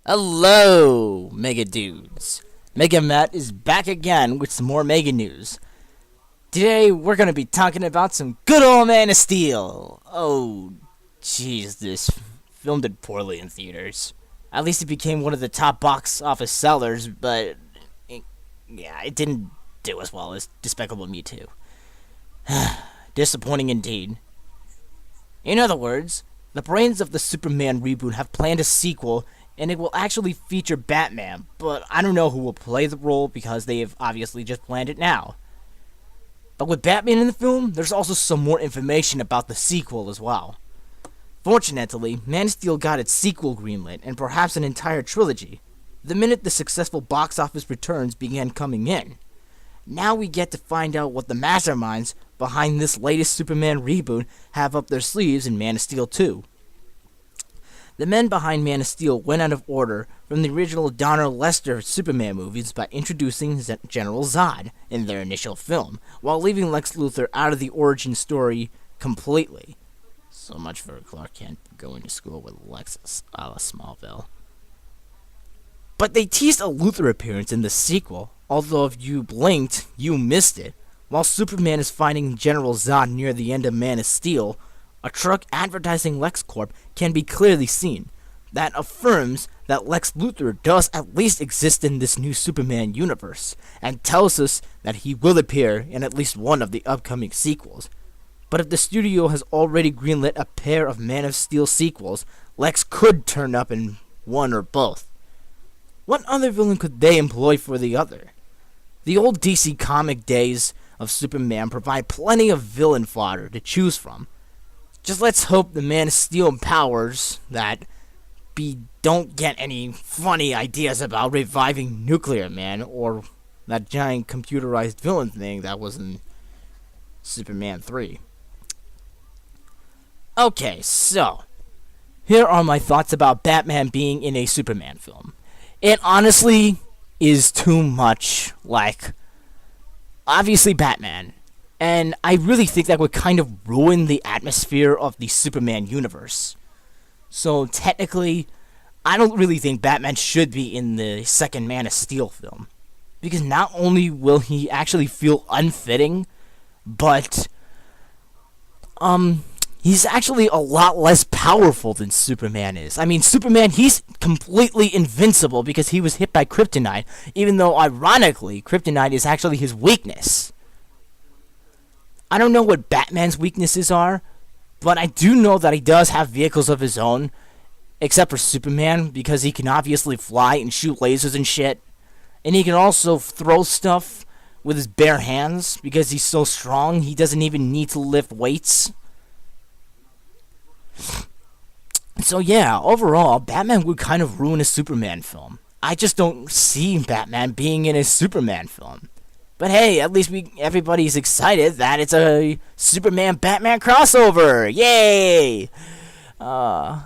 Hello, Mega Dudes. Mega Matt is back again with some more Mega News. Today, we're gonna be talking about some good old Man of Steel. Oh, jeez, this film did poorly in theaters. At least it became one of the top box office sellers, but it didn't do as well as Despicable Me 2. Disappointing indeed. In other words, the brains of the Superman reboot have planned a sequel, and it will actually feature Batman, but I don't know who will play the role because they have obviously just planned it now. But with Batman in the film, there's also some more information about the sequel as well. Fortunately, Man of Steel got its sequel greenlit, and perhaps an entire trilogy, the minute the successful box office returns began coming in. Now we get to find out what the masterminds behind this latest Superman reboot have up their sleeves in Man of Steel 2. The men behind Man of Steel went out of order from the original Donner Lester Superman movies by introducing General Zod in their initial film, while leaving Lex Luthor out of the origin story completely. So much for Clark Kent going to school with Lex a la Smallville. But they teased a Luthor appearance in the sequel, although if you blinked, you missed it. While Superman is fighting General Zod near the end of Man of Steel, a truck advertising LexCorp can be clearly seen. That affirms that Lex Luthor does at least exist in this new Superman universe, and tells us that he will appear in at least one of the upcoming sequels. But if the studio has already greenlit a pair of Man of Steel sequels, Lex could turn up in one or both. What other villain could they employ for the other? The old DC comic days of Superman provide plenty of villain fodder to choose from. Just let's hope the Man of Steel powers that don't get any funny ideas about reviving Nuclear Man or that giant computerized villain thing that was in Superman 3. Okay, so here are my thoughts about Batman being in a Superman film. It honestly is too much like, obviously, Batman. And I really think that would kind of ruin the atmosphere of the Superman universe. So technically, I don't really think Batman should be in the second Man of Steel film. Because not only will he actually feel unfitting, but he's actually a lot less powerful than Superman is. I mean, Superman, he's completely invincible because he was hit by kryptonite, even though, ironically, kryptonite is actually his weakness. I don't know what Batman's weaknesses are, but I do know that he does have vehicles of his own, except for Superman, because he can obviously fly and shoot lasers and shit. And he can also throw stuff with his bare hands, because he's so strong, he doesn't even need to lift weights. So yeah, overall, Batman would kind of ruin a Superman film. I just don't see Batman being in a Superman film. But hey, at least everybody's excited that it's a Superman-Batman crossover! Yay! But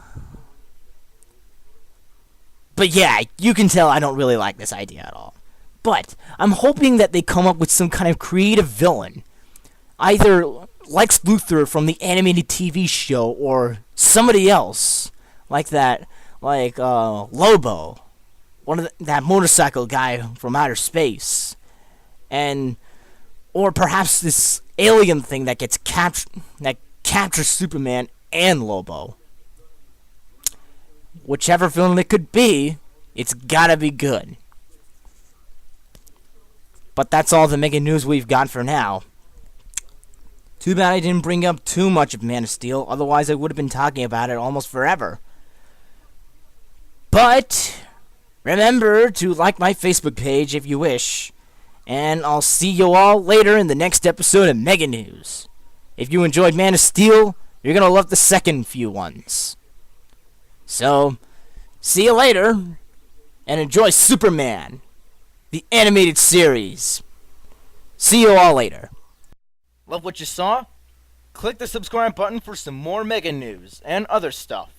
yeah, you can tell I don't really like this idea at all. But I'm hoping that they come up with some kind of creative villain. Either Lex Luthor from the animated TV show, or somebody else. Like Lobo. That motorcycle guy from outer space. Or perhaps this alien thing that captures Superman and Lobo. Whichever villain it could be, it's gotta be good. But that's all the Mega News we've got for now. Too bad I didn't bring up too much of Man of Steel, otherwise I would have been talking about it almost forever. But remember to like my Facebook page if you wish. And I'll see you all later in the next episode of Mega News. If you enjoyed Man of Steel, you're gonna love the second few ones. So, see you later, and enjoy Superman, the animated series. See you all later. Love what you saw? Click the subscribe button for some more Mega News and other stuff.